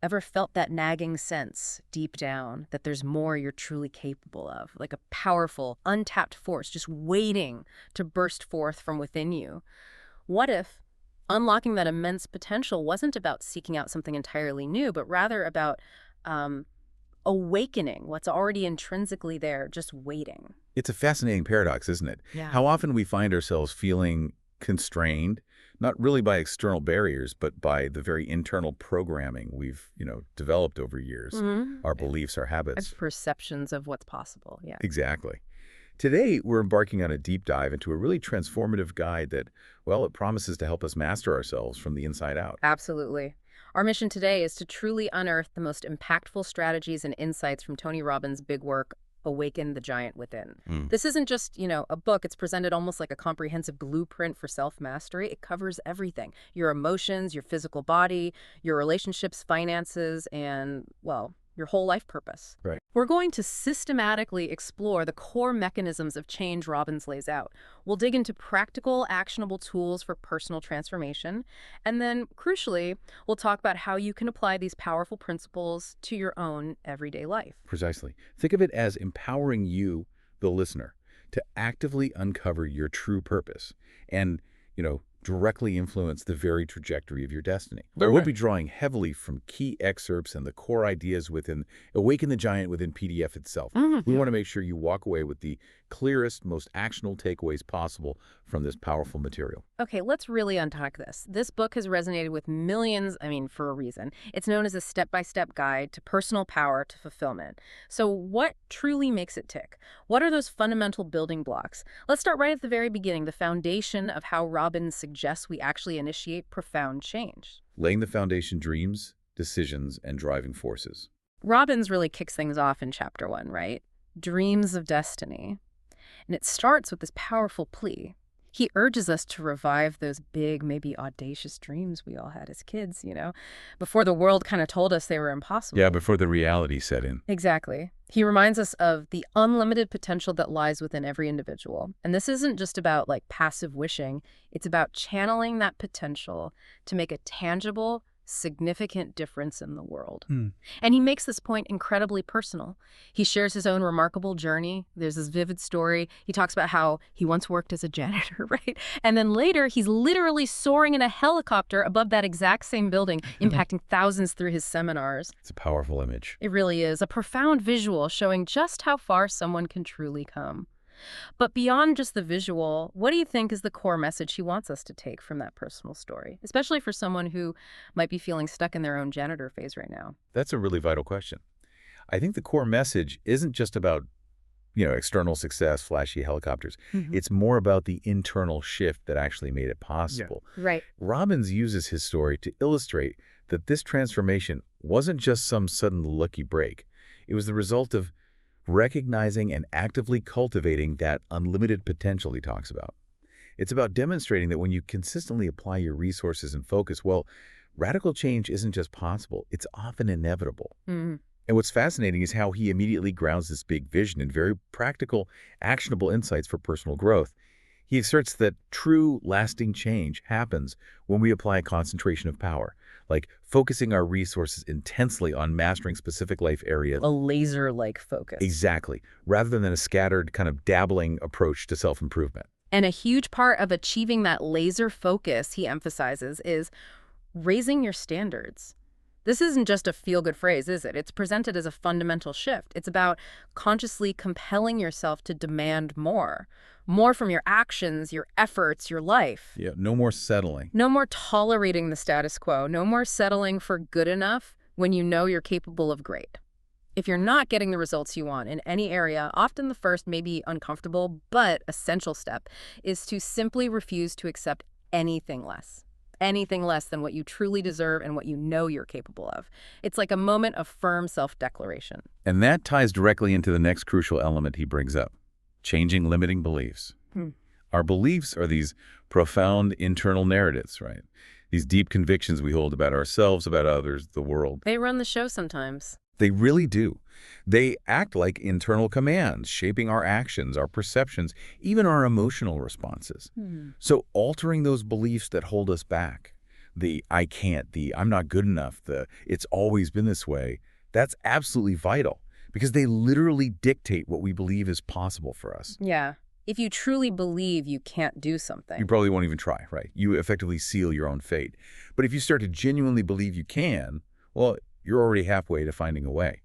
Ever felt that nagging sense deep down that there's more you're truly capable of, like a powerful, untapped force just waiting to burst forth from within you? What if unlocking that immense potential wasn't about seeking out something entirely new, but rather about um, awakening what's already intrinsically there, just waiting? It's a fascinating paradox, isn't it? Yeah. How often we find ourselves feeling constrained, not really by external barriers, but by the very internal programming we've, developed over years, Mm-hmm. our beliefs, our habits. Perceptions of what's possible. Yeah. Exactly. Today, we're embarking on a deep dive into a really transformative guide that, well, it promises to help us master ourselves from the inside out. Absolutely. Our mission today is to truly unearth the most impactful strategies and insights from Tony Robbins' big work, Awaken the Giant Within. Mm. This isn't just, a book. It's presented almost like a comprehensive blueprint for self-mastery. It covers everything: your emotions, your physical body, your relationships, finances, and, well, your whole life purpose. Right. We're going to systematically explore the core mechanisms of change Robbins lays out. We'll dig into practical, actionable tools for personal transformation. And then, crucially, we'll talk about how you can apply these powerful principles to your own everyday life. Precisely. Think of it as empowering you, the listener, to actively uncover your true purpose and, directly influence the very trajectory of your destiny. Right. We'll be drawing heavily from key excerpts and the core ideas within Awaken the Giant Within PDF itself. Mm-hmm. We want to make sure you walk away with the clearest, most actionable takeaways possible from this powerful material. Okay, let's really unpack this. This book has resonated with millions, for a reason. It's known as a step-by-step guide to personal power to fulfillment. So what truly makes it tick? What are those fundamental building blocks? Let's start right at the very beginning, the foundation of how Robbins suggests we actually initiate profound change. Laying the foundation: dreams, decisions, and driving forces. Robbins really kicks things off in chapter 1, right? Dreams of destiny. And it starts with this powerful plea. He urges us to revive those big, maybe audacious dreams we all had as kids, before the world kind of told us they were impossible. Yeah, before the reality set in. Exactly. He reminds us of the unlimited potential that lies within every individual. And this isn't just about passive wishing. It's about channeling that potential to make a tangible, significant difference in the world. And he makes this point incredibly personal. He shares his own remarkable journey. There's this vivid story. He talks about how he once worked as a janitor, right? And then later, he's literally soaring in a helicopter above that exact same building, impacting thousands through his seminars. It's a powerful image. It really is. A profound visual showing just how far someone can truly come. But beyond just the visual, what do you think is the core message he wants us to take from that personal story, especially for someone who might be feeling stuck in their own janitor phase right now? That's a really vital question. I think the core message isn't just about, external success, flashy helicopters. It's more about the internal shift that actually made it possible. Yeah. Right. Robbins uses his story to illustrate that this transformation wasn't just some sudden lucky break. It was the result of recognizing and actively cultivating that unlimited potential he talks about. It's about demonstrating that when you consistently apply your resources and focus, well, radical change isn't just possible, it's often inevitable. And what's fascinating is how he immediately grounds this big vision in very practical, actionable insights for personal growth. He asserts that true, lasting change happens when we apply a concentration of power, like focusing our resources intensely on mastering specific life areas. A laser-like focus. Exactly, rather than a scattered, kind of dabbling approach to self-improvement. And a huge part of achieving that laser focus, he emphasizes, is raising your standards. This isn't just a feel-good phrase, is it? It's presented as a fundamental shift. It's about consciously compelling yourself to demand more. More from your actions, your efforts, your life. Yeah, no more settling. No more tolerating the status quo. No more settling for good enough when you know you're capable of great. If you're not getting the results you want in any area, often the first, maybe uncomfortable, but essential step is to simply refuse to accept anything less. Anything less than what you truly deserve and what you know you're capable of. It's like a moment of firm self-declaration. And that ties directly into the next crucial element he brings up: changing limiting beliefs. Our beliefs are these profound internal narratives, right? These deep convictions we hold about ourselves, about others, the world. They run the show sometimes. They really do. They act like internal commands, shaping our actions, our perceptions, even our emotional responses. So altering those beliefs that hold us back, The I can't, the I'm not good enough, the it's always been this way, that's absolutely vital because they literally dictate what we believe is possible for us. Yeah. If you truly believe you can't do You something. probably won't even try, right? You effectively seal your own fate. But if you start to genuinely believe you can, well, you're already halfway to finding a way.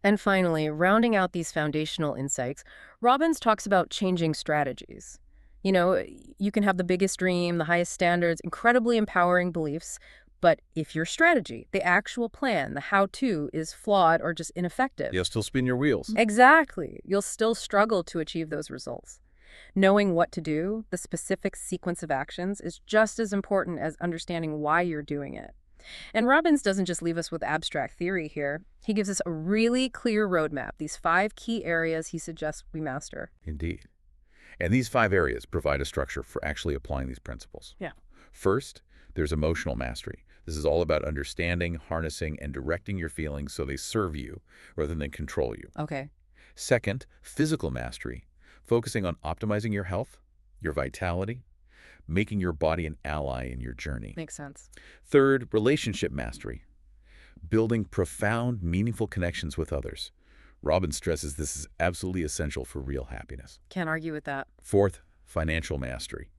And finally, rounding out these foundational insights, Robbins talks about changing strategies. You know, you can have the biggest dream, the highest standards, incredibly empowering beliefs, but if your strategy, the actual plan, the how-to, is flawed or just ineffective, You'll still spin your wheels. exactly, you'll still struggle to achieve those results. Knowing what to do, the specific sequence of actions, is just as important as understanding why you're doing it. And Robbins doesn't just leave us with abstract theory here. He gives us a really clear roadmap, these 5 key areas he suggests we master. Indeed. And these 5 areas provide a structure for actually applying these principles. Yeah. First, there's emotional mastery. This is all about understanding, harnessing, and directing your feelings so they serve you rather than control you. Okay. Second, physical mastery, focusing on optimizing your health, your vitality, making your body an ally in your journey. Makes sense. Third, relationship mastery, building profound, meaningful connections with others. Robbins stresses this is absolutely essential for real happiness. Can't argue with that. Fourth, financial mastery.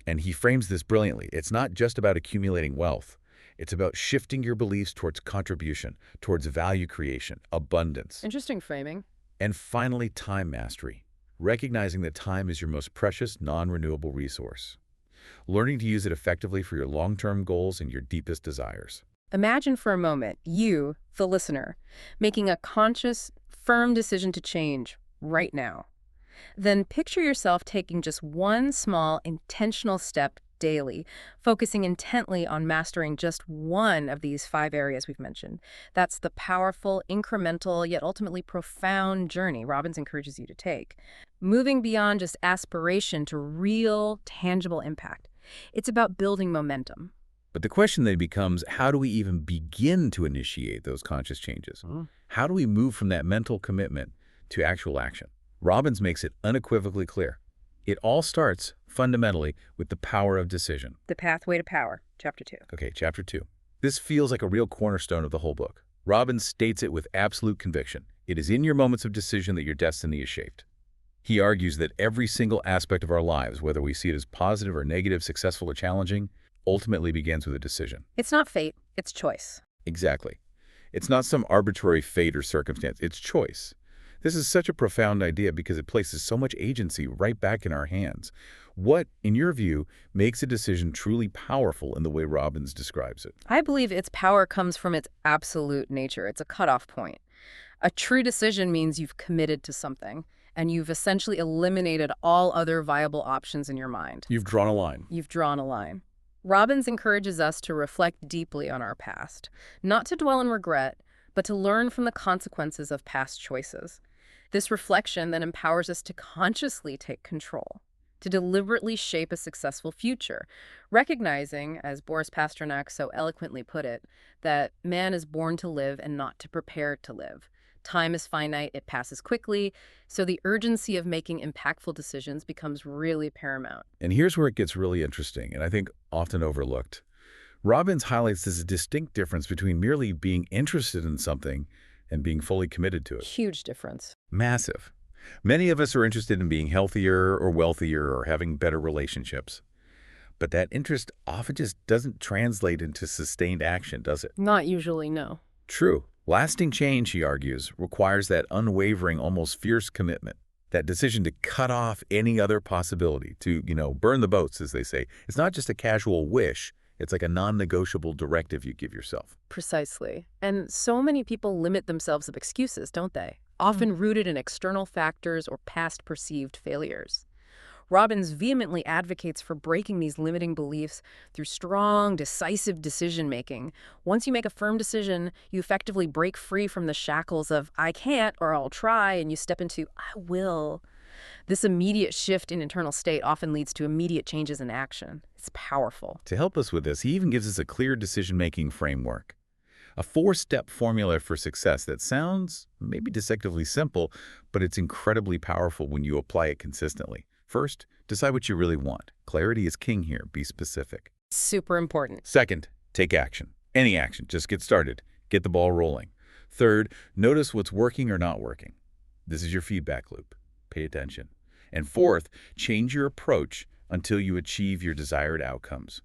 And he frames this brilliantly. It's not just about accumulating wealth. It's about shifting your beliefs towards contribution, towards value creation, abundance. Interesting framing. And finally, time mastery, recognizing that time is your most precious, non-renewable resource. Learning to use it effectively for your long-term goals and your deepest desires. Imagine for a moment you, the listener, making a conscious, firm decision to change right now. Then picture yourself taking just one small, intentional step daily, focusing intently on mastering just one of these 5 areas we've mentioned. That's the powerful, incremental, yet ultimately profound journey Robbins encourages you to take. Moving beyond just aspiration to real, tangible impact. It's about building momentum. But the question then becomes, how do we even begin to initiate those conscious changes? How do we move from that mental commitment to actual action? Robbins makes it unequivocally clear. It all starts, fundamentally, with the power of decision. The Pathway to Power, Chapter 2. Okay, Chapter 2. This feels like a real cornerstone of the whole book. Robbins states it with absolute conviction. It is in your moments of decision that your destiny is shaped. He argues that every single aspect of our lives, whether we see it as positive or negative, successful or challenging, ultimately begins with a decision. It's not fate, it's choice. Exactly. It's not some arbitrary fate or circumstance. It's choice. This is such a profound idea because it places so much agency right back in our hands. What, in your view, makes a decision truly powerful in the way Robbins describes it? I believe its power comes from its absolute nature. It's a cutoff point. A true decision means you've committed to something, and you've essentially eliminated all other viable options in your mind. You've drawn a line. You've drawn a line. Robbins encourages us to reflect deeply on our past, not to dwell in regret, but to learn from the consequences of past choices. This reflection then empowers us to consciously take control, to deliberately shape a successful future, recognizing, as Boris Pasternak so eloquently put it, that man is born to live and not to prepare to live. Time is finite, it passes quickly, so the urgency of making impactful decisions becomes really paramount. And here's where it gets really interesting, and I think often overlooked. Robbins highlights this distinct difference between merely being interested in something and being fully committed to it. Huge difference. Massive. Many of us are interested in being healthier or wealthier or having better relationships. But that interest often just doesn't translate into sustained action, does it? Not usually, no. True. Lasting change, he argues, requires that unwavering, almost fierce commitment. That decision to cut off any other possibility, to, burn the boats, as they say. It's not just a casual wish. It's like a non-negotiable directive you give yourself. Precisely. And so many people limit themselves with excuses, don't they? Often rooted in external factors or past perceived failures. Robbins vehemently advocates for breaking these limiting beliefs through strong, decisive decision-making. Once you make a firm decision, you effectively break free from the shackles of, I can't, or I'll try, and you step into, I will. This immediate shift in internal state often leads to immediate changes in action. It's powerful. To help us with this, he even gives us a clear decision-making framework. A 4-step formula for success that sounds maybe deceptively simple, but it's incredibly powerful when you apply it consistently. First, decide what you really want. Clarity is king here. Be specific. Super important. Second, Take action. Any action. Just get started. Get the ball rolling. Third, notice what's working or not working. This is your feedback loop. Pay attention. And fourth, change your approach until you achieve your desired outcomes.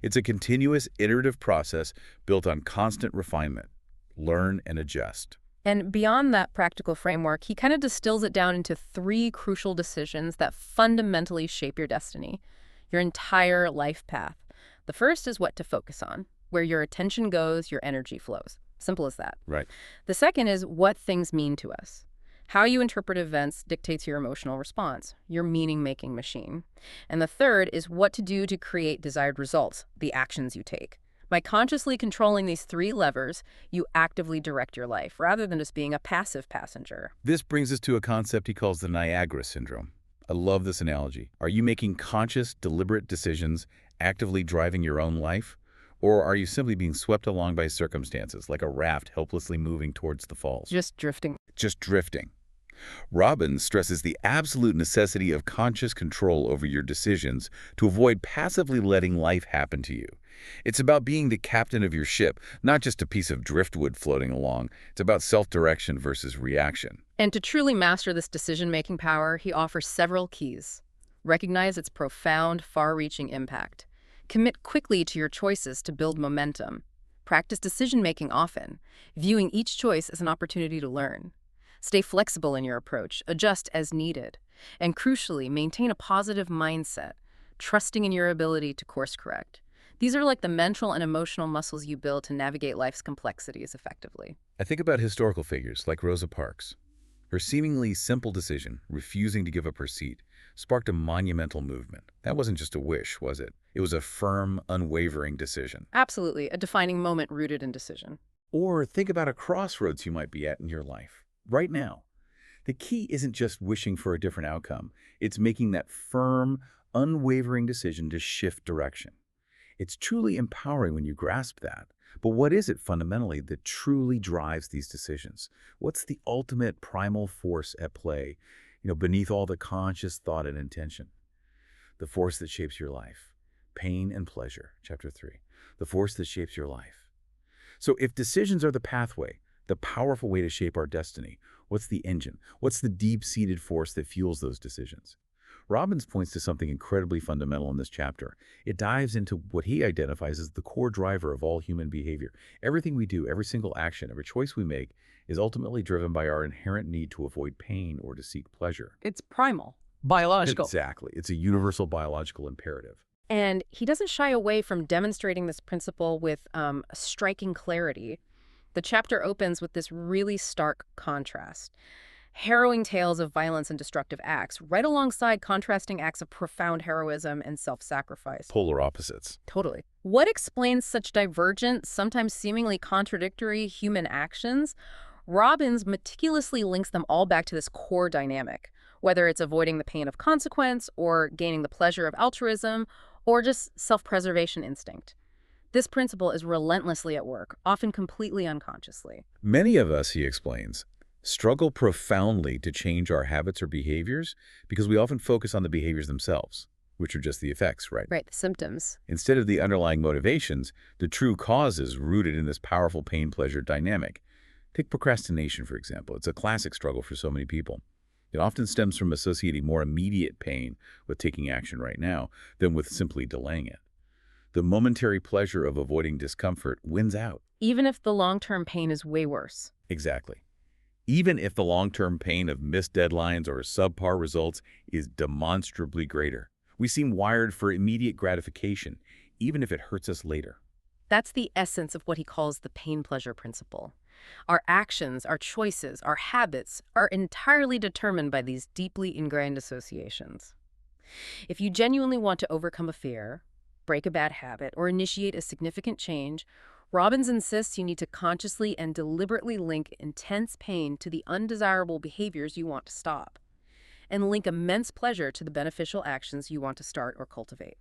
It's a continuous, iterative process built on constant refinement. Learn and adjust. And beyond that practical framework, he kind of distills it down into 3 crucial decisions that fundamentally shape your destiny, your entire life path. The first is what to focus on. Where your attention goes, your energy flows. Simple as that. Right. The second is what things mean to us. How you interpret events dictates your emotional response, your meaning-making machine. And the third is what to do to create desired results, the actions you take. By consciously controlling these 3 levers, you actively direct your life, rather than just being a passive passenger. This brings us to a concept he calls the Niagara Syndrome. I love this analogy. Are you making conscious, deliberate decisions, actively driving your own life? Or are you simply being swept along by circumstances, like a raft helplessly moving towards the falls? Just drifting. Just drifting. Robbins stresses the absolute necessity of conscious control over your decisions to avoid passively letting life happen to you. It's about being the captain of your ship, not just a piece of driftwood floating along. It's about self-direction versus reaction. And to truly master this decision-making power, he offers several keys. Recognize its profound, far-reaching impact. Commit quickly to your choices to build momentum. Practice decision-making often, viewing each choice as an opportunity to learn. Stay flexible in your approach, adjust as needed. And crucially, maintain a positive mindset, trusting in your ability to course correct. These are like the mental and emotional muscles you build to navigate life's complexities effectively. I think about historical figures like Rosa Parks. Her seemingly simple decision, refusing to give up her seat, sparked a monumental movement. That wasn't just a wish, was it? It was a firm, unwavering decision. Absolutely, a defining moment rooted in decision. Or think about a crossroads you might be at in your life, right now. The key isn't just wishing for a different outcome. It's making that firm, unwavering decision to shift direction. It's truly empowering when you grasp that. But what is it fundamentally that truly drives these decisions? What's the ultimate primal force at play, beneath all the conscious thought and intention? The force that shapes your life. Pain and pleasure, chapter 3. The force that shapes your life. So if decisions are the pathway, the powerful way to shape our destiny, what's the engine? What's the deep-seated force that fuels those decisions? Robbins points to something incredibly fundamental in this chapter. It dives into what he identifies as the core driver of all human behavior. Everything we do, every single action, every choice we make is ultimately driven by our inherent need to avoid pain or to seek pleasure. It's primal, biological. Exactly. It's a universal biological imperative. And he doesn't shy away from demonstrating this principle with a striking clarity. The chapter opens with this really stark contrast. Harrowing tales of violence and destructive acts, right alongside contrasting acts of profound heroism and self-sacrifice. Polar opposites. Totally. What explains such divergent, sometimes seemingly contradictory human actions? Robbins meticulously links them all back to this core dynamic, whether it's avoiding the pain of consequence or gaining the pleasure of altruism or just self-preservation instinct. This principle is relentlessly at work, often completely unconsciously. Many of us, he explains, struggle profoundly to change our habits or behaviors because we often focus on the behaviors themselves, which are just the effects, right? Right, the symptoms. Instead of the underlying motivations, the true cause is rooted in this powerful pain-pleasure dynamic. Take procrastination, for example. It's a classic struggle for so many people. It often stems from associating more immediate pain with taking action right now than with simply delaying it. The momentary pleasure of avoiding discomfort wins out. Even if the long-term pain is way worse. Exactly. Even if the long-term pain of missed deadlines or subpar results is demonstrably greater. We seem wired for immediate gratification, even if it hurts us later. That's the essence of what he calls the pain-pleasure principle. Our actions, our choices, our habits are entirely determined by these deeply ingrained associations. If you genuinely want to overcome a fear, break a bad habit, or initiate a significant change, Robbins insists you need to consciously and deliberately link intense pain to the undesirable behaviors you want to stop, and link immense pleasure to the beneficial actions you want to start or cultivate.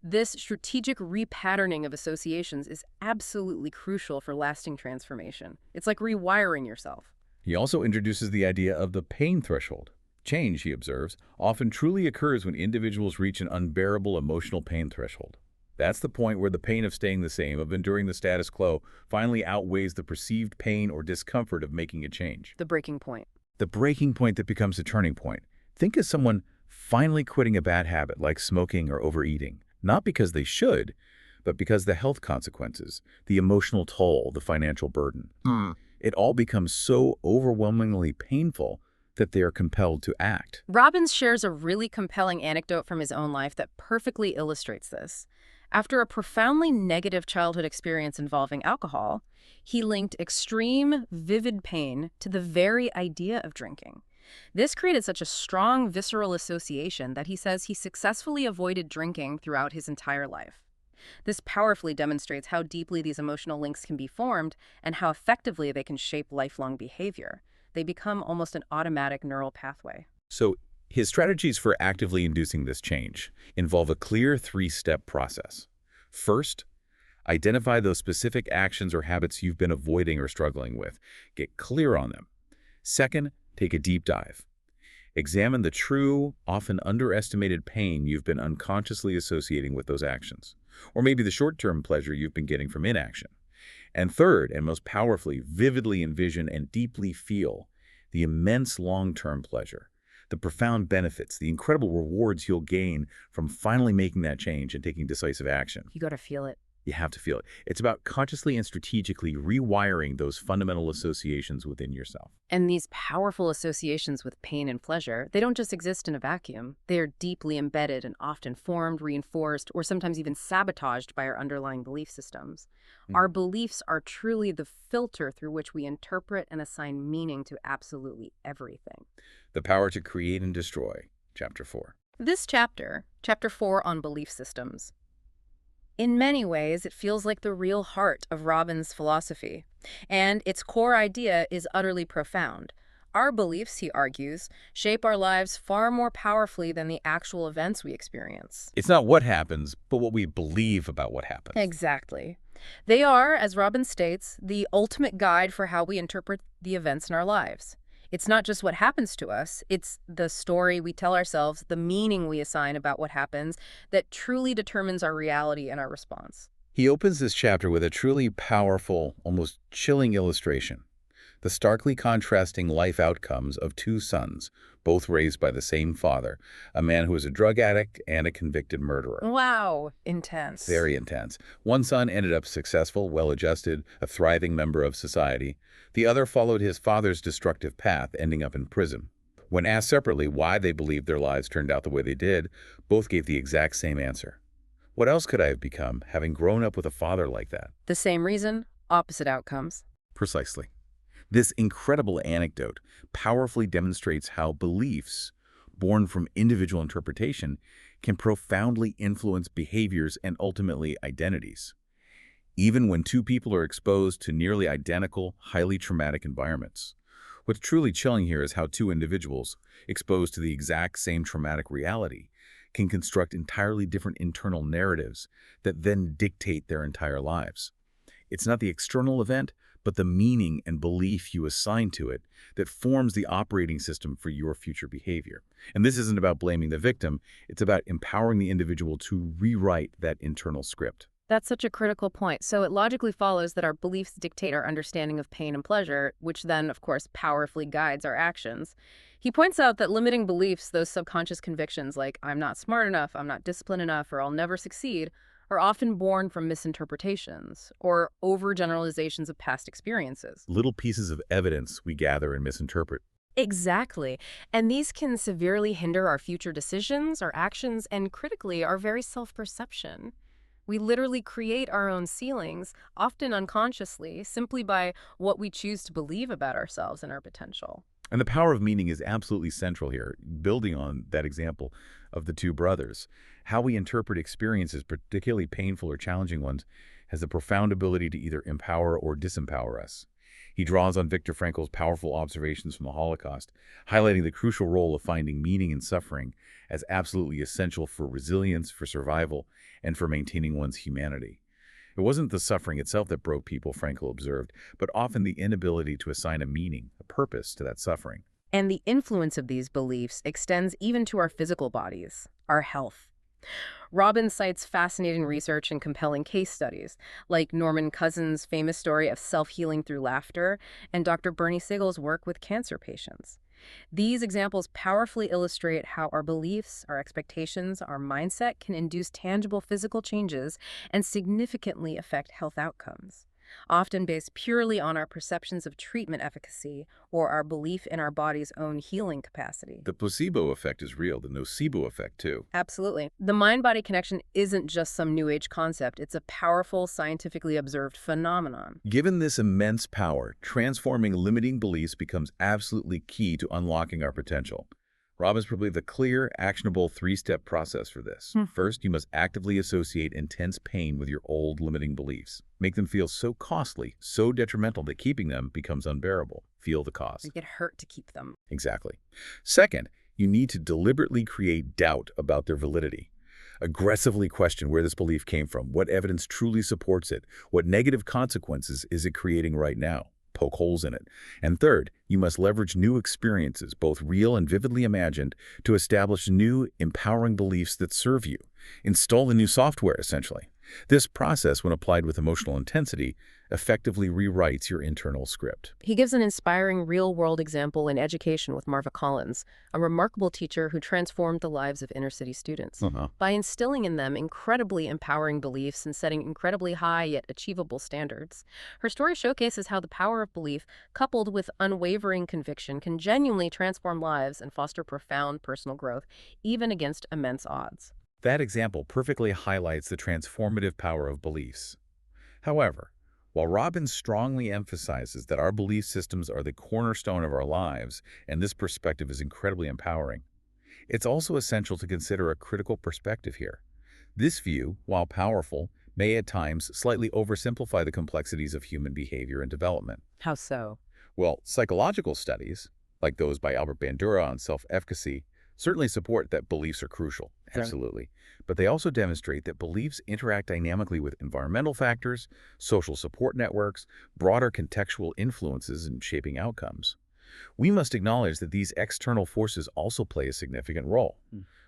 This strategic repatterning of associations is absolutely crucial for lasting transformation. It's like rewiring yourself. He also introduces the idea of the pain threshold. Change, he observes, often truly occurs when individuals reach an unbearable emotional pain threshold. That's the point where the pain of staying the same, of enduring the status quo, finally outweighs the perceived pain or discomfort of making a change. The breaking point. The breaking point that becomes a turning point. Think of someone finally quitting a bad habit like smoking or overeating, not because they should, but because the health consequences, the emotional toll, the financial burden. It all becomes so overwhelmingly painful that they are compelled to act. Robbins shares a really compelling anecdote from his own life that perfectly illustrates this. After a profoundly negative childhood experience involving alcohol, he linked extreme, vivid pain to the very idea of drinking. This created such a strong visceral association that he says he successfully avoided drinking throughout his entire life. This powerfully demonstrates how deeply these emotional links can be formed and how effectively they can shape lifelong behavior. They become almost an automatic neural pathway. So his strategies for actively inducing this change involve a clear three-step process. First, identify those specific actions or habits you've been avoiding or struggling with. Get clear on them. Second, take a deep dive. Examine the true, often underestimated pain you've been unconsciously associating with those actions, or maybe the short-term pleasure you've been getting from inaction. And third, and most powerfully, vividly envision and deeply feel the immense long-term pleasure, the profound benefits, the incredible rewards you'll gain from finally making that change and taking decisive action. You got to feel it. You have to feel it. It's about consciously and strategically rewiring those fundamental associations within yourself. And these powerful associations with pain and pleasure, they don't just exist in a vacuum. They are deeply embedded and often formed, reinforced, or sometimes even sabotaged by our underlying belief systems. Our beliefs are truly the filter through which we interpret and assign meaning to absolutely everything. The Power to Create and Destroy, Chapter 4. This chapter, Chapter 4 on belief systems, in many ways, it feels like the real heart of Robbins' philosophy, and its core idea is utterly profound. Our beliefs, he argues, shape our lives far more powerfully than the actual events we experience. It's not what happens, but what we believe about what happens. Exactly. They are, as Robbins states, the ultimate guide for how we interpret the events in our lives. It's not just what happens to us, it's the story we tell ourselves, the meaning we assign about what happens that truly determines our reality and our response. He opens this chapter with a truly powerful, almost chilling illustration. The starkly contrasting life outcomes of two sons, both raised by the same father, a man who was a drug addict and a convicted murderer. Wow, intense. Very intense. One son ended up successful, well-adjusted, a thriving member of society. The other followed his father's destructive path, ending up in prison. When asked separately why they believed their lives turned out the way they did, both gave the exact same answer. What else could I have become, having grown up with a father like that? The same reason, opposite outcomes. Precisely. This incredible anecdote powerfully demonstrates how beliefs, born from individual interpretation, can profoundly influence behaviors and ultimately identities. Even when two people are exposed to nearly identical, highly traumatic environments. What's truly chilling here is how two individuals, exposed to the exact same traumatic reality, can construct entirely different internal narratives that then dictate their entire lives. It's not the external event, but the meaning and belief you assign to it that forms the operating system for your future behavior. And this isn't about blaming the victim, it's about empowering the individual to rewrite that internal script. That's such a critical point. So it logically follows that our beliefs dictate our understanding of pain and pleasure, which then, of course, powerfully guides our actions. He points out that limiting beliefs, those subconscious convictions like I'm not smart enough, I'm not disciplined enough, or I'll never succeed, are often born from misinterpretations or overgeneralizations of past experiences. Little pieces of evidence we gather and misinterpret. Exactly. And these can severely hinder our future decisions, our actions, and critically, our very self-perception. We literally create our own ceilings, often unconsciously, simply by what we choose to believe about ourselves and our potential. And the power of meaning is absolutely central here, building on that example of the two brothers. How we interpret experiences, particularly painful or challenging ones, has a profound ability to either empower or disempower us. He draws on Viktor Frankl's powerful observations from the Holocaust, highlighting the crucial role of finding meaning in suffering as absolutely essential for resilience, for survival, and for maintaining one's humanity. It wasn't the suffering itself that broke people, Frankl observed, but often the inability to assign a meaning, a purpose to that suffering. And the influence of these beliefs extends even to our physical bodies, our health. Robbins cites fascinating research and compelling case studies, like Norman Cousins' famous story of self-healing through laughter and Dr. Bernie Siegel's work with cancer patients. These examples powerfully illustrate how our beliefs, our expectations, our mindset can induce tangible physical changes and significantly affect health outcomes, often based purely on our perceptions of treatment efficacy or our belief in our body's own healing capacity. The placebo effect is real, the nocebo effect too. Absolutely. The mind-body connection isn't just some new age concept. It's a powerful, scientifically observed phenomenon. Given this immense power, transforming limiting beliefs becomes absolutely key to unlocking our potential. Robbins provided the clear, actionable three-step process for this. First, you must actively associate intense pain with your old limiting beliefs. Make them feel so costly, so detrimental that keeping them becomes unbearable. Feel the cost. You get hurt to keep them. Exactly. Second, you need to deliberately create doubt about their validity. Aggressively question where this belief came from, what evidence truly supports it, what negative consequences is it creating right now. Poke holes in it. And third, you must leverage new experiences, both real and vividly imagined, to establish new, empowering beliefs that serve you. Install the new software, essentially. This process, when applied with emotional intensity, effectively rewrites your internal script. He gives an inspiring real-world example in education with Marva Collins, a remarkable teacher who transformed the lives of inner-city students by instilling in them incredibly empowering beliefs and setting incredibly high yet achievable standards. Her story showcases how the power of belief, coupled with unwavering conviction, can genuinely transform lives and foster profound personal growth, even against immense odds. That example perfectly highlights the transformative power of beliefs. However, while Robbins strongly emphasizes that our belief systems are the cornerstone of our lives, and this perspective is incredibly empowering, it's also essential to consider a critical perspective here. This view, while powerful, may at times slightly oversimplify the complexities of human behavior and development. How so? Well, psychological studies, like those by Albert Bandura on self-efficacy, certainly support that beliefs are crucial, absolutely. But they also demonstrate that beliefs interact dynamically with environmental factors, social support networks, broader contextual influences in shaping outcomes. We must acknowledge that these external forces also play a significant role.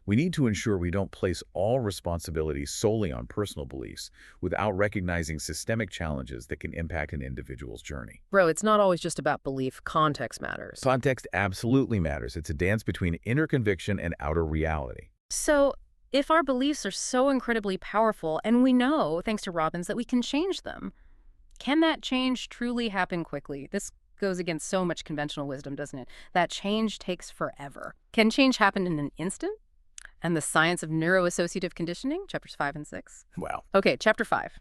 We need to ensure we don't place all responsibility solely on personal beliefs without recognizing systemic challenges that can impact an individual's journey. Bro, it's not always just about belief. Context matters. Context absolutely matters. It's a dance between inner conviction and outer reality. So, if our beliefs are so incredibly powerful, and we know, thanks to Robbins, that we can change them, can that change truly happen quickly? This goes against so much conventional wisdom, doesn't it? That change takes forever. Can change happen in an instant? And the science of neuroassociative conditioning, chapters 5 and 6. Wow. Okay, chapter 5.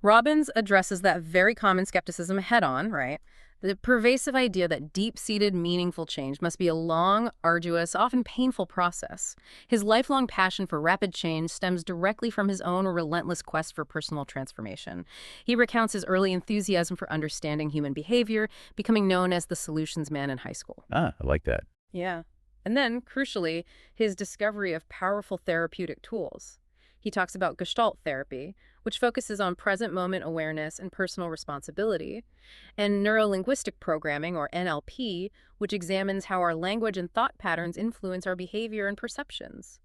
Robbins addresses that very common skepticism head-on, right? The pervasive idea that deep-seated, meaningful change must be a long, arduous, often painful process. His lifelong passion for rapid change stems directly from his own relentless quest for personal transformation. He recounts his early enthusiasm for understanding human behavior, becoming known as the solutions man in high school. I like that. Yeah. And then, crucially, his discovery of powerful therapeutic tools. He talks about Gestalt therapy, which focuses on present moment awareness and personal responsibility, and neuro-linguistic programming, or NLP, which examines how our language and thought patterns influence our behavior and perceptions.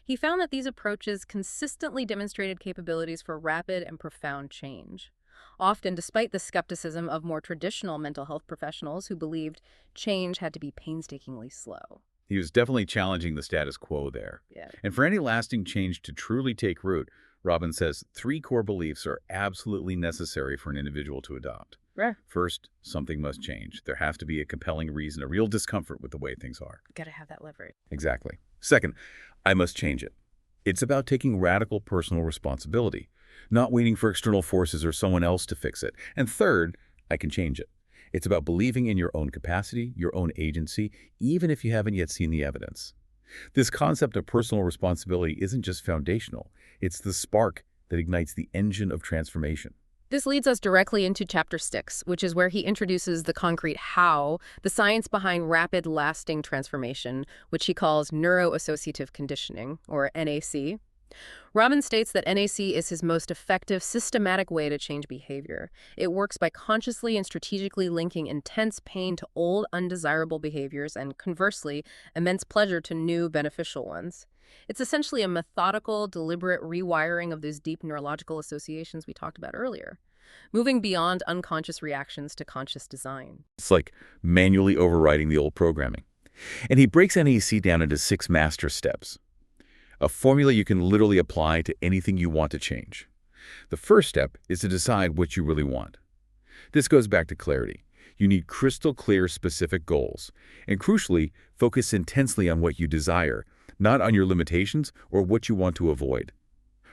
He found that these approaches consistently demonstrated capabilities for rapid and profound change, often despite the skepticism of more traditional mental health professionals who believed change had to be painstakingly slow. He was definitely challenging the status quo there. Yeah. And for any lasting change to truly take root, Robbins says 3 core beliefs are absolutely necessary for an individual to adopt. Right. First, something must change. There has to be a compelling reason, a real discomfort with the way things are. Gotta have that leverage. Exactly. Second, I must change it. It's about taking radical personal responsibility, not waiting for external forces or someone else to fix it. And third, I can change it. It's about believing in your own capacity, your own agency, even if you haven't yet seen the evidence. This concept of personal responsibility isn't just foundational. It's the spark that ignites the engine of transformation. This leads us directly into chapter 6, which is where he introduces the concrete how, the science behind rapid, lasting transformation, which he calls neuroassociative conditioning, or NAC. Robbins states that NAC is his most effective, systematic way to change behavior. It works by consciously and strategically linking intense pain to old, undesirable behaviors and, conversely, immense pleasure to new, beneficial ones. It's essentially a methodical, deliberate rewiring of those deep neurological associations we talked about earlier, moving beyond unconscious reactions to conscious design. It's like manually overriding the old programming. And he breaks NAC down into 6 master steps, a formula you can literally apply to anything you want to change. The first step is to decide what you really want. This goes back to clarity. You need crystal clear, specific goals, and crucially, focus intensely on what you desire, not on your limitations or what you want to avoid.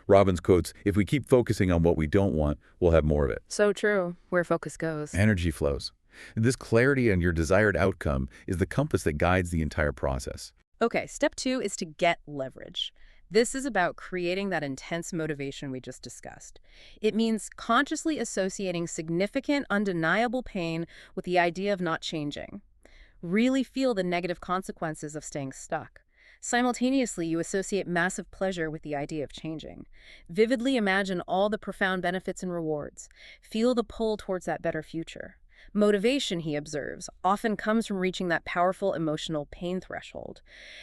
Robbins quotes, "If we keep focusing on what we don't want, we'll have more of it." So true. Where focus goes. Energy flows. This clarity on your desired outcome is the compass that guides the entire process. Okay, step 2 is to get leverage. This is about creating that intense motivation we just discussed. It means consciously associating significant, undeniable pain with the idea of not changing. Really feel the negative consequences of staying stuck. Simultaneously, you associate massive pleasure with the idea of changing. Vividly imagine all the profound benefits and rewards. Feel the pull towards that better future. Motivation, he observes, often comes from reaching that powerful emotional pain threshold.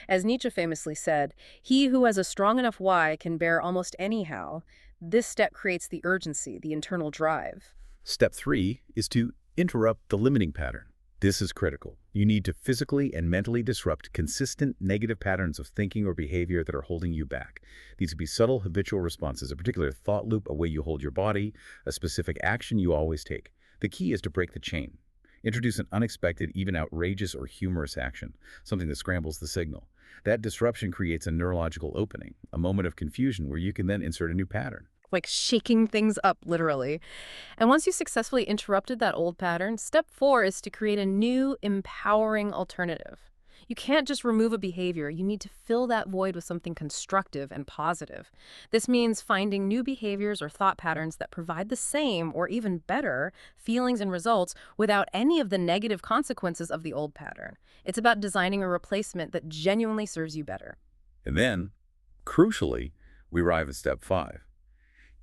As Nietzsche famously said, he who has a strong enough why can bear almost anyhow. This step creates the urgency, the internal drive. Step 3 is to interrupt the limiting pattern. This is critical. You need to physically and mentally disrupt consistent negative patterns of thinking or behavior that are holding you back. These could be subtle habitual responses, a particular thought loop, a way you hold your body, a specific action you always take. The key is to break the chain. Introduce an unexpected, even outrageous or humorous action, something that scrambles the signal. That disruption creates a neurological opening, a moment of confusion where you can then insert a new pattern. Like shaking things up, literally. And once you successfully interrupted that old pattern, step 4 is to create a new, empowering alternative. You can't just remove a behavior. You need to fill that void with something constructive and positive. This means finding new behaviors or thought patterns that provide the same or even better feelings and results without any of the negative consequences of the old pattern. It's about designing a replacement that genuinely serves you better. And then, crucially, we arrive at step 5.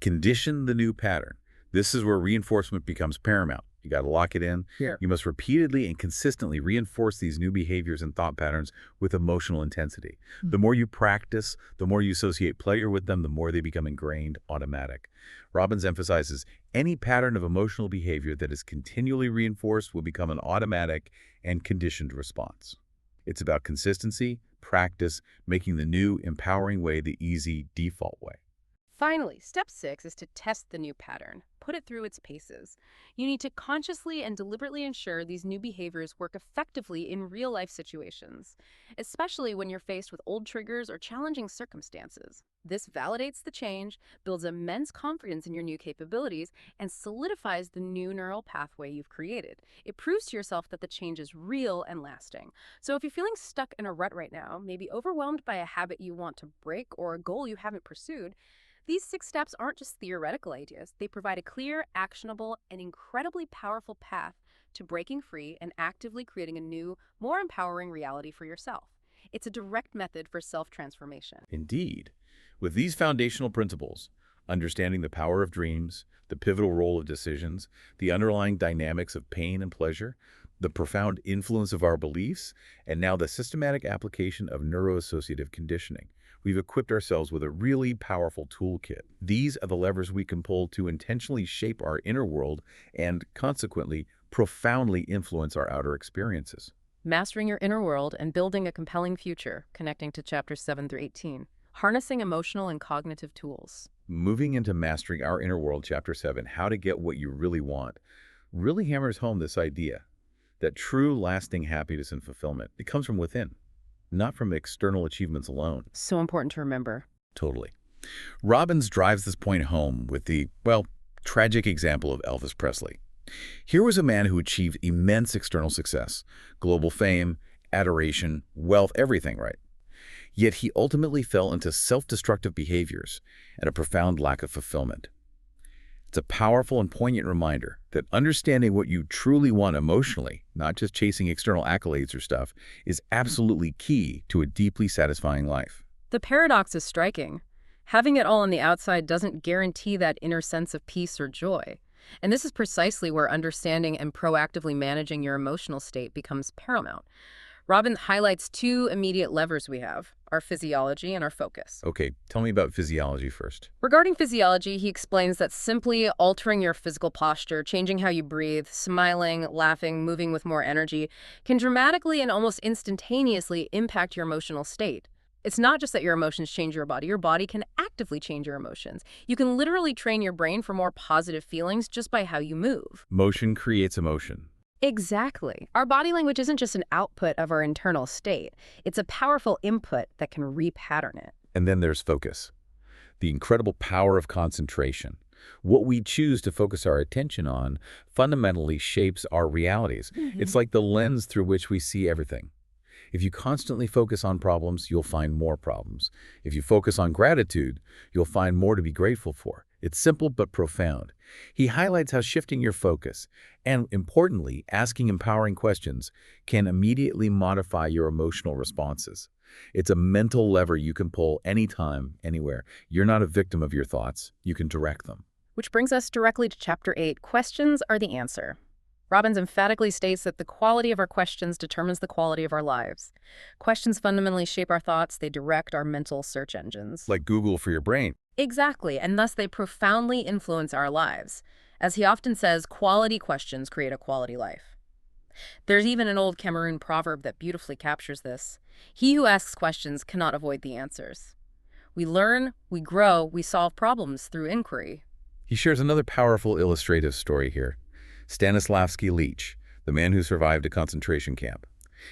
Condition the new pattern. This is where reinforcement becomes paramount. You got to lock it in. Yeah. You must repeatedly and consistently reinforce these new behaviors and thought patterns with emotional intensity. The more you practice, the more you associate pleasure with them, the more they become ingrained, automatic. Robbins emphasizes any pattern of emotional behavior that is continually reinforced will become an automatic and conditioned response. It's about consistency, practice, making the new, empowering way the easy, default way. Finally, step 6 is to test the new pattern. Put it through its paces. You need to consciously and deliberately ensure these new behaviors work effectively in real-life situations, especially when you're faced with old triggers or challenging circumstances. This validates the change, builds immense confidence in your new capabilities, and solidifies the new neural pathway you've created. It proves to yourself that the change is real and lasting. So if you're feeling stuck in a rut right now, maybe overwhelmed by a habit you want to break or a goal you haven't pursued, these 6 steps aren't just theoretical ideas. They provide a clear, actionable, and incredibly powerful path to breaking free and actively creating a new, more empowering reality for yourself. It's a direct method for self-transformation. Indeed. With these foundational principles, understanding the power of dreams, the pivotal role of decisions, the underlying dynamics of pain and pleasure, the profound influence of our beliefs, and now the systematic application of neuroassociative conditioning, we've equipped ourselves with a really powerful toolkit. These are the levers we can pull to intentionally shape our inner world and, consequently, profoundly influence our outer experiences. Mastering your inner world and building a compelling future, connecting to chapters 7 through 18. Harnessing emotional and cognitive tools. Moving into Mastering Our Inner World, Chapter 7, How to Get What You Really Want, really hammers home this idea that true, lasting happiness and fulfillment, it comes from within, not from external achievements alone. So important to remember. Totally. Robbins drives this point home with the, well, tragic example of Elvis Presley. Here was a man who achieved immense external success, global fame, adoration, wealth, everything, right? Yet he ultimately fell into self-destructive behaviors and a profound lack of fulfillment. It's a powerful and poignant reminder that understanding what you truly want emotionally, not just chasing external accolades or stuff, is absolutely key to a deeply satisfying life. The paradox is striking. Having it all on the outside doesn't guarantee that inner sense of peace or joy. And this is precisely where understanding and proactively managing your emotional state becomes paramount. Robbins highlights two immediate levers we have: our physiology and our focus. Okay, tell me about physiology first. Regarding physiology, he explains that simply altering your physical posture, changing how you breathe, smiling, laughing, moving with more energy, can dramatically and almost instantaneously impact your emotional state. It's not just that your emotions change your body can actively change your emotions. You can literally train your brain for more positive feelings just by how you move. Motion creates emotion. Exactly. Our body language isn't just an output of our internal state. It's a powerful input that can repattern it. And then there's focus. The incredible power of concentration. What we choose to focus our attention on fundamentally shapes our realities. It's like the lens through which we see everything. If you constantly focus on problems, you'll find more problems. If you focus on gratitude, you'll find more to be grateful for. It's simple but profound. He highlights how shifting your focus, and importantly, asking empowering questions, can immediately modify your emotional responses. It's a mental lever you can pull anytime, anywhere. You're not a victim of your thoughts. You can direct them. Which brings us directly to Chapter 8, Questions Are the Answer. Robbins emphatically states that the quality of our questions determines the quality of our lives. Questions fundamentally shape our thoughts. They direct our mental search engines. Like Google for your brain. Exactly, and thus they profoundly influence our lives. As he often says, quality questions create a quality life. There's even an old Cameroon proverb that beautifully captures this. He who asks questions cannot avoid the answers. We learn, we grow, we solve problems through inquiry. He shares another powerful illustrative story here. Stanislavski Leach, the man who survived a concentration camp.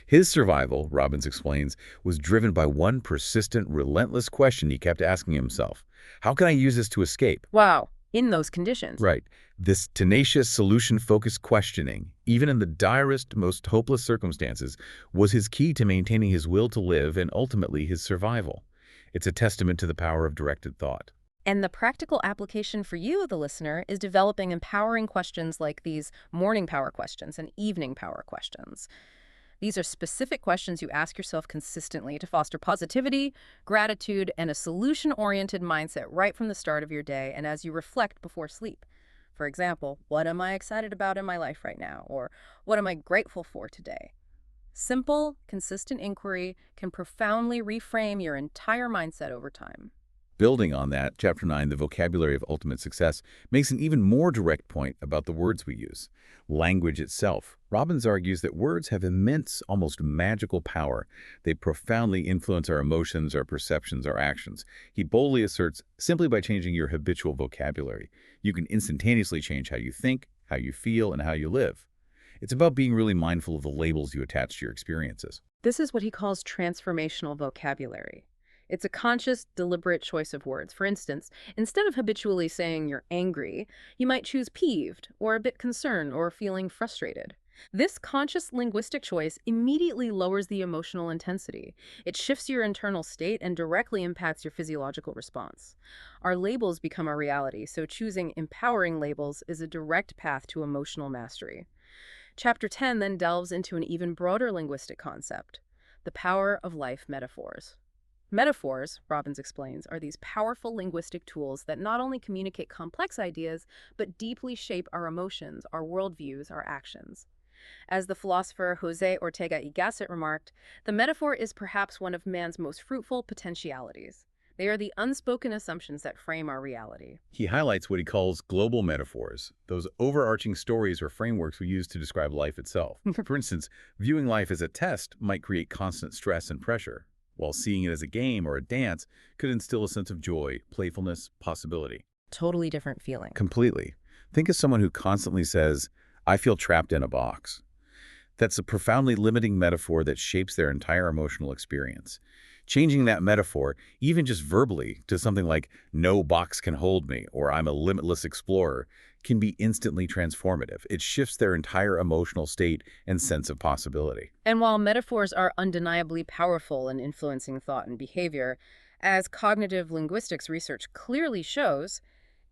His survival, Robbins explains, was driven by one persistent, relentless question he kept asking himself. How can I use this to escape? Wow, in those conditions. Right. This tenacious, solution-focused questioning, even in the direst, most hopeless circumstances, was his key to maintaining his will to live and ultimately his survival. It's a testament to the power of directed thought. And the practical application for you, the listener, is developing empowering questions like these morning power questions and evening power questions. These are specific questions you ask yourself consistently to foster positivity, gratitude, and a solution-oriented mindset right from the start of your day and as you reflect before sleep. For example, what am I excited about in my life right now? Or what am I grateful for today? Simple, consistent inquiry can profoundly reframe your entire mindset over time. Building on that, Chapter 9, The Vocabulary of Ultimate Success, makes an even more direct point about the words we use. Language itself. Robbins argues that words have immense, almost magical power. They profoundly influence our emotions, our perceptions, our actions. He boldly asserts, simply by changing your habitual vocabulary, you can instantaneously change how you think, how you feel, and how you live. It's about being really mindful of the labels you attach to your experiences. This is what he calls transformational vocabulary. It's a conscious, deliberate choice of words. For instance, instead of habitually saying you're angry, you might choose peeved, or a bit concerned, or feeling frustrated. This conscious linguistic choice immediately lowers the emotional intensity. It shifts your internal state and directly impacts your physiological response. Our labels become our reality, so choosing empowering labels is a direct path to emotional mastery. Chapter 10 then delves into an even broader linguistic concept: the power of life metaphors. Metaphors, Robbins explains, are these powerful linguistic tools that not only communicate complex ideas, but deeply shape our emotions, our worldviews, our actions. As the philosopher José Ortega y Gasset remarked, the metaphor is perhaps one of man's most fruitful potentialities. They are the unspoken assumptions that frame our reality. He highlights what he calls global metaphors, those overarching stories or frameworks we use to describe life itself. For instance, viewing life as a test might create constant stress and pressure, while seeing it as a game or a dance could instill a sense of joy, playfulness, possibility. Totally different feeling. Completely. Think of someone who constantly says, I feel trapped in a box. That's a profoundly limiting metaphor that shapes their entire emotional experience. Changing that metaphor, even just verbally, to something like, no box can hold me, or I'm a limitless explorer, can be instantly transformative. It shifts their entire emotional state and sense of possibility. And while metaphors are undeniably powerful in influencing thought and behavior, as cognitive linguistics research clearly shows,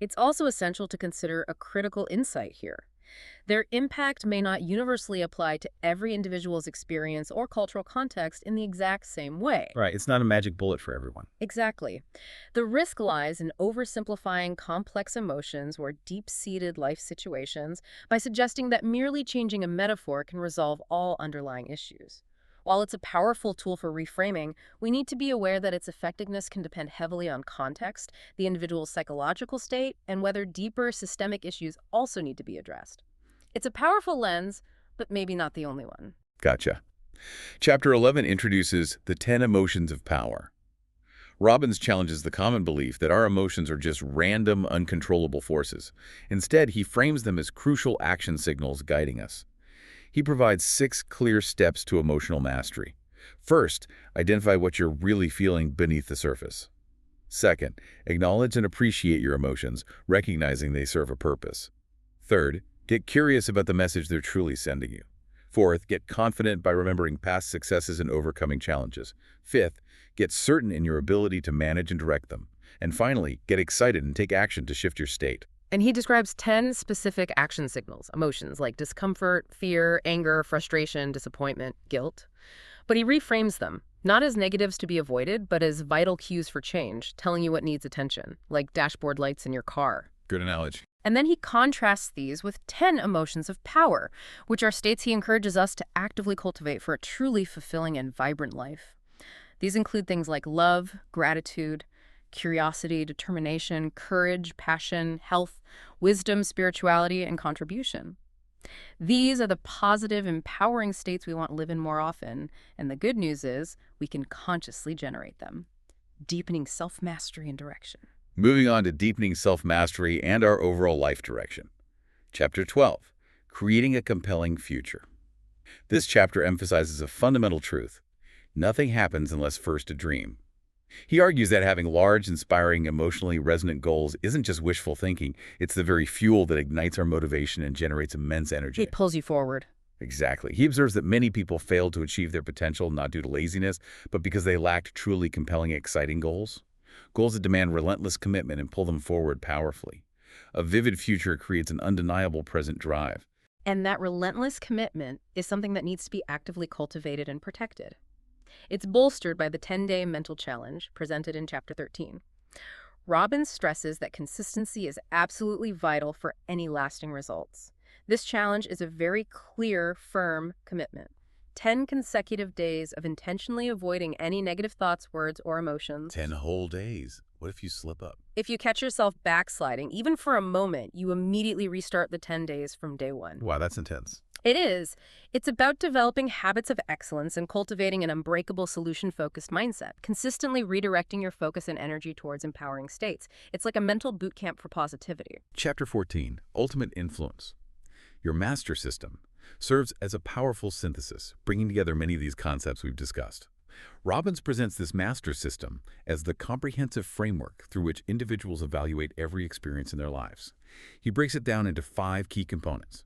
it's also essential to consider a critical insight here. Their impact may not universally apply to every individual's experience or cultural context in the exact same way. Right, it's not a magic bullet for everyone. Exactly. The risk lies in oversimplifying complex emotions or deep-seated life situations by suggesting that merely changing a metaphor can resolve all underlying issues. While it's a powerful tool for reframing, we need to be aware that its effectiveness can depend heavily on context, the individual's psychological state, and whether deeper systemic issues also need to be addressed. It's a powerful lens, but maybe not the only one. Gotcha. Chapter 11 introduces the 10 emotions of power. Robbins challenges the common belief that our emotions are just random, uncontrollable forces. Instead, he frames them as crucial action signals guiding us. He provides 6 clear steps to emotional mastery. First, identify what you're really feeling beneath the surface. Second, acknowledge and appreciate your emotions, recognizing they serve a purpose. Third, get curious about the message they're truly sending you. Fourth, get confident by remembering past successes and overcoming challenges. Fifth, get certain in your ability to manage and direct them. And finally, get excited and take action to shift your state. And he describes 10 specific action signals, emotions like discomfort, fear, anger, frustration, disappointment, guilt. But he reframes them, not as negatives to be avoided, but as vital cues for change, telling you what needs attention, like dashboard lights in your car. Good analogy. And then he contrasts these with 10 emotions of power, which are states he encourages us to actively cultivate for a truly fulfilling and vibrant life. These include things like love, gratitude, curiosity, determination, courage, passion, health, wisdom, spirituality, and contribution. These are the positive, empowering states we want to live in more often, and the good news is we can consciously generate them, deepening self-mastery and direction. Moving on to deepening self-mastery and our overall life direction. Chapter 12, Creating a Compelling Future. This chapter emphasizes a fundamental truth. Nothing happens unless first a dream. He argues that having large, inspiring, emotionally resonant goals isn't just wishful thinking, it's the very fuel that ignites our motivation and generates immense energy. It pulls you forward. Exactly. He observes that many people fail to achieve their potential not due to laziness, but because they lacked truly compelling, exciting goals. Goals that demand relentless commitment and pull them forward powerfully. A vivid future creates an undeniable present drive. And that relentless commitment is something that needs to be actively cultivated and protected. It's bolstered by the 10-day mental challenge presented in Chapter 13. Robbins stresses that consistency is absolutely vital for any lasting results. This challenge is a very clear, firm commitment. 10 consecutive days of intentionally avoiding any negative thoughts, words, or emotions. 10 whole days. What if you slip up? If you catch yourself backsliding, even for a moment, you immediately restart the 10 days from day one. Wow, that's intense. It is. It's about developing habits of excellence and cultivating an unbreakable solution-focused mindset, consistently redirecting your focus and energy towards empowering states. It's like a mental boot camp for positivity. Chapter 14, Ultimate Influence. Your master system serves as a powerful synthesis, bringing together many of these concepts we've discussed. Robbins presents this master system as the comprehensive framework through which individuals evaluate every experience in their lives. He breaks it down into 5 key components.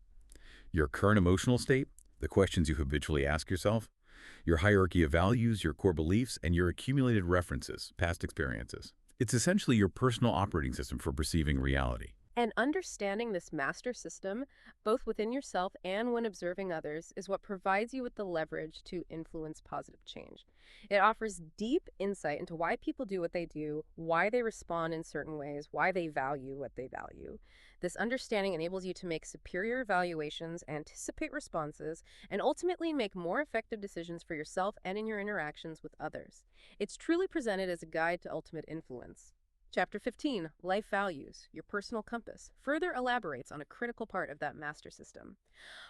Your current emotional state, the questions you habitually ask yourself, your hierarchy of values, your core beliefs, and your accumulated references, past experiences. It's essentially your personal operating system for perceiving reality. And understanding this master system, both within yourself and when observing others, is what provides you with the leverage to influence positive change. It offers deep insight into why people do what they do, why they respond in certain ways, why they value what they value. This understanding enables you to make superior evaluations, anticipate responses, and ultimately make more effective decisions for yourself and in your interactions with others. It's truly presented as a guide to ultimate influence. Chapter 15, Life Values, Your Personal Compass, further elaborates on a critical part of that master system.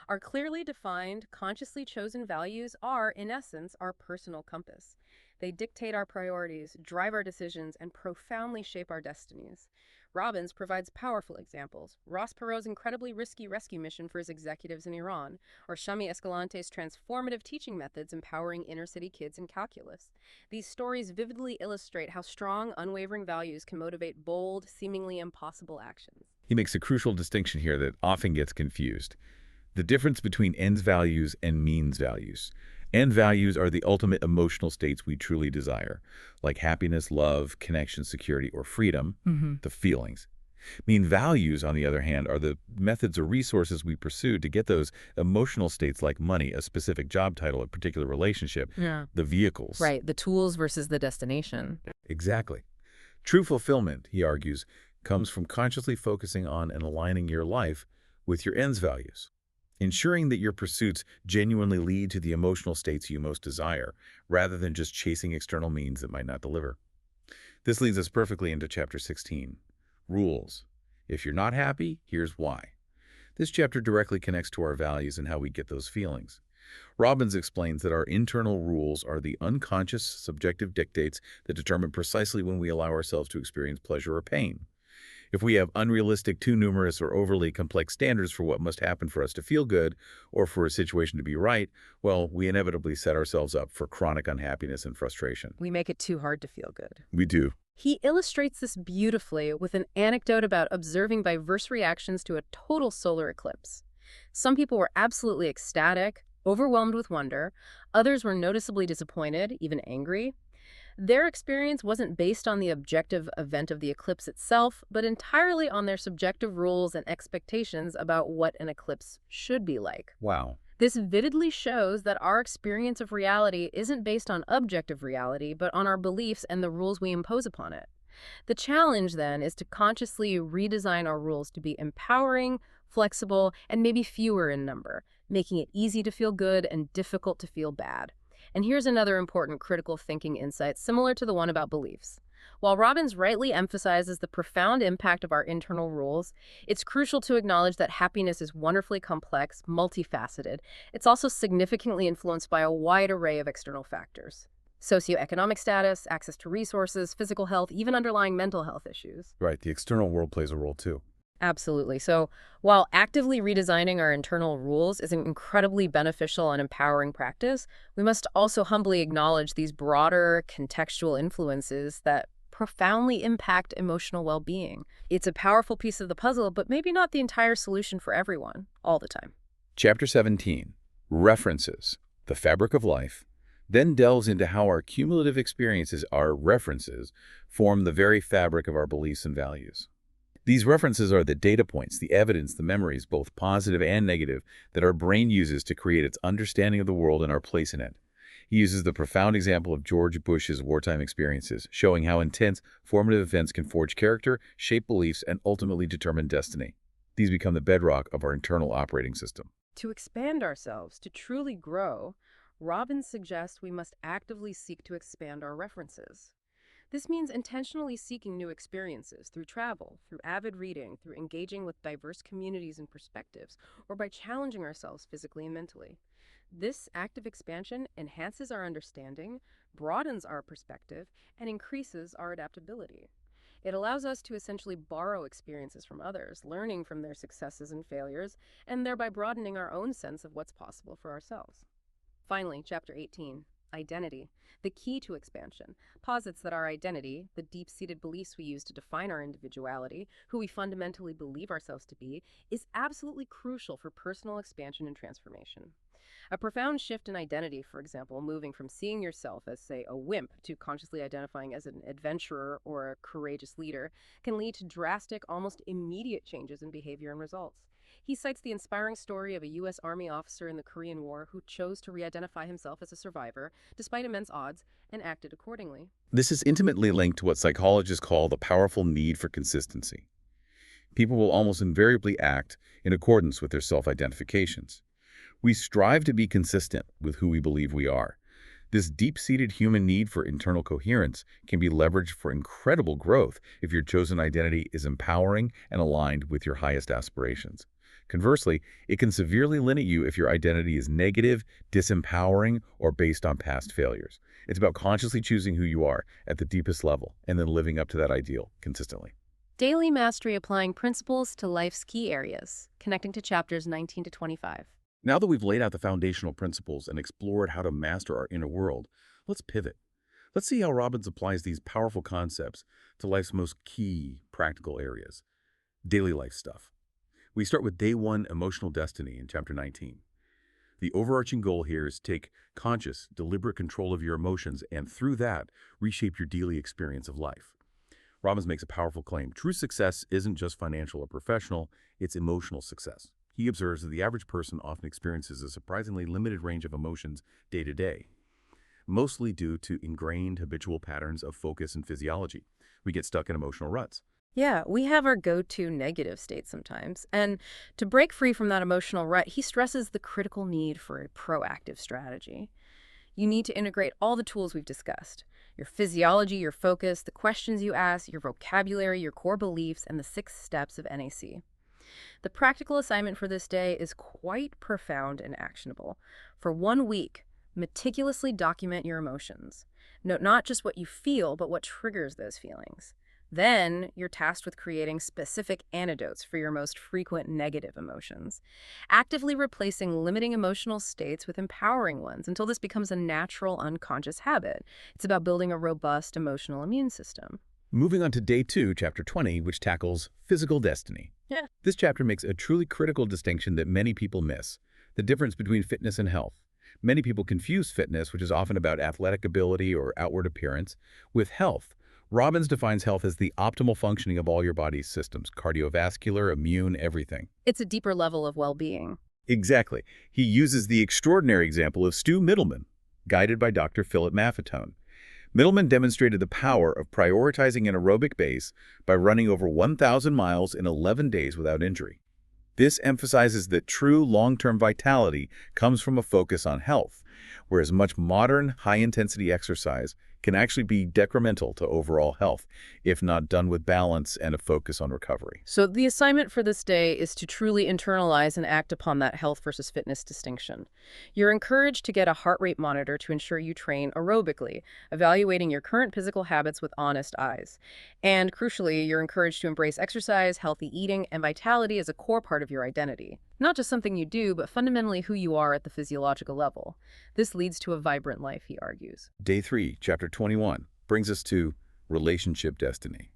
Our clearly defined, consciously chosen values are, in essence, our personal compass. They dictate our priorities, drive our decisions, and profoundly shape our destinies. Robbins provides powerful examples. Ross Perot's incredibly risky rescue mission for his executives in Iran, or Shami Escalante's transformative teaching methods empowering inner-city kids in calculus. These stories vividly illustrate how strong, unwavering values can motivate bold, seemingly impossible actions. He makes a crucial distinction here that often gets confused. The difference between ends values and means values. End values are the ultimate emotional states we truly desire, like happiness, love, connection, security, or freedom, the feelings. Values, on the other hand, are the methods or resources we pursue to get those emotional states like money, a specific job title, a particular relationship, Yeah. the vehicles. Right, the tools versus the destination. Exactly. True fulfillment, he argues, comes from consciously focusing on and aligning your life with your ends values, ensuring that your pursuits genuinely lead to the emotional states you most desire, rather than just chasing external means that might not deliver. This leads us perfectly into Chapter 16, Rules. If you're not happy, here's why. This chapter directly connects to our values and how we get those feelings. Robbins explains that our internal rules are the unconscious, subjective dictates that determine precisely when we allow ourselves to experience pleasure or pain. If we have unrealistic, too numerous, or overly complex standards for what must happen for us to feel good or for a situation to be right, well, we inevitably set ourselves up for chronic unhappiness and frustration. We make it too hard to feel good. We do. He illustrates this beautifully with an anecdote about observing diverse reactions to a total solar eclipse. Some people were absolutely ecstatic, overwhelmed with wonder. Others were noticeably disappointed, even angry. Their experience wasn't based on the objective event of the eclipse itself, but entirely on their subjective rules and expectations about what an eclipse should be like. Wow. This vividly shows that our experience of reality isn't based on objective reality, but on our beliefs and the rules we impose upon it. The challenge, then, is to consciously redesign our rules to be empowering, flexible, and maybe fewer in number, making it easy to feel good and difficult to feel bad. And here's another important critical thinking insight similar to the one about beliefs. While Robbins rightly emphasizes the profound impact of our internal rules, it's crucial to acknowledge that happiness is wonderfully complex, multifaceted. It's also significantly influenced by a wide array of external factors. Socioeconomic status, access to resources, physical health, even underlying mental health issues. Right, the external world plays a role too. Absolutely. So while actively redesigning our internal rules is an incredibly beneficial and empowering practice, we must also humbly acknowledge these broader contextual influences that profoundly impact emotional well-being. It's a powerful piece of the puzzle, but maybe not the entire solution for everyone, all the time. Chapter 17, References, the Fabric of Life, then delves into how our cumulative experiences, our references, form the very fabric of our beliefs and values. These references are the data points, the evidence, the memories, both positive and negative, that our brain uses to create its understanding of the world and our place in it. He uses the profound example of George Bush's wartime experiences, showing how intense, formative events can forge character, shape beliefs, and ultimately determine destiny. These become the bedrock of our internal operating system. To expand ourselves, to truly grow, Robbins suggests we must actively seek to expand our references. This means intentionally seeking new experiences through travel, through avid reading, through engaging with diverse communities and perspectives, or by challenging ourselves physically and mentally. This active expansion enhances our understanding, broadens our perspective, and increases our adaptability. It allows us to essentially borrow experiences from others, learning from their successes and failures, and thereby broadening our own sense of what's possible for ourselves. Finally, Chapter 18, Identity, the key to expansion, posits that our identity, the deep-seated beliefs we use to define our individuality, who we fundamentally believe ourselves to be, is absolutely crucial for personal expansion and transformation. A profound shift in identity, for example, moving from seeing yourself as, say, a wimp to consciously identifying as an adventurer or a courageous leader, can lead to drastic, almost immediate changes in behavior and results. He cites the inspiring story of a U.S. Army officer in the Korean War who chose to re-identify himself as a survivor, despite immense odds, and acted accordingly. This is intimately linked to what psychologists call the powerful need for consistency. People will almost invariably act in accordance with their self-identifications. We strive to be consistent with who we believe we are. This deep-seated human need for internal coherence can be leveraged for incredible growth if your chosen identity is empowering and aligned with your highest aspirations. Conversely, it can severely limit you if your identity is negative, disempowering, or based on past failures. It's about consciously choosing who you are at the deepest level and then living up to that ideal consistently. Daily mastery applying principles to life's key areas, connecting to chapters 19 to 25. Now that we've laid out the foundational principles and explored how to master our inner world, let's pivot. Let's see how Robbins applies these powerful concepts to life's most key practical areas. Daily life stuff. We start with day one emotional destiny in chapter 19. The overarching goal here is to take conscious, deliberate control of your emotions and through that, reshape your daily experience of life. Robbins makes a powerful claim. True success isn't just financial or professional, it's emotional success. He observes that the average person often experiences a surprisingly limited range of emotions day to day, mostly due to ingrained habitual patterns of focus and physiology. We get stuck in emotional ruts. Yeah, we have our go-to negative state sometimes. And to break free from that emotional rut, he stresses the critical need for a proactive strategy. You need to integrate all the tools we've discussed: your physiology, your focus, the questions you ask, your vocabulary, your core beliefs, and the 6 steps of NAC. The practical assignment for this day is quite profound and actionable. For 1 week, meticulously document your emotions. Note not just what you feel, but what triggers those feelings. Then, you're tasked with creating specific antidotes for your most frequent negative emotions, actively replacing limiting emotional states with empowering ones until this becomes a natural, unconscious habit. It's about building a robust emotional immune system. Moving on to day 2, chapter 20, which tackles physical destiny. Yeah. This chapter makes a truly critical distinction that many people miss: the difference between fitness and health. Many people confuse fitness, which is often about athletic ability or outward appearance, with health. Robbins defines health as the optimal functioning of all your body's systems: cardiovascular, immune, everything. It's a deeper level of well-being. Exactly. He uses the extraordinary example of Stu Middleman, guided by Dr. Philip Maffetone. Middleman demonstrated the power of prioritizing an aerobic base by running over 1,000 miles in 11 days without injury. This emphasizes that true long-term vitality comes from a focus on health, whereas much modern, high-intensity exercise can actually be detrimental to overall health if not done with balance and a focus on recovery. So the assignment for this day is to truly internalize and act upon that health versus fitness distinction. You're encouraged to get a heart rate monitor to ensure you train aerobically, evaluating your current physical habits with honest eyes. And crucially, you're encouraged to embrace exercise, healthy eating, and vitality as a core part of your identity. Not just something you do, but fundamentally who you are at the physiological level. This leads to a vibrant life, he argues. Day 3, chapter 21, brings us to relationship destiny.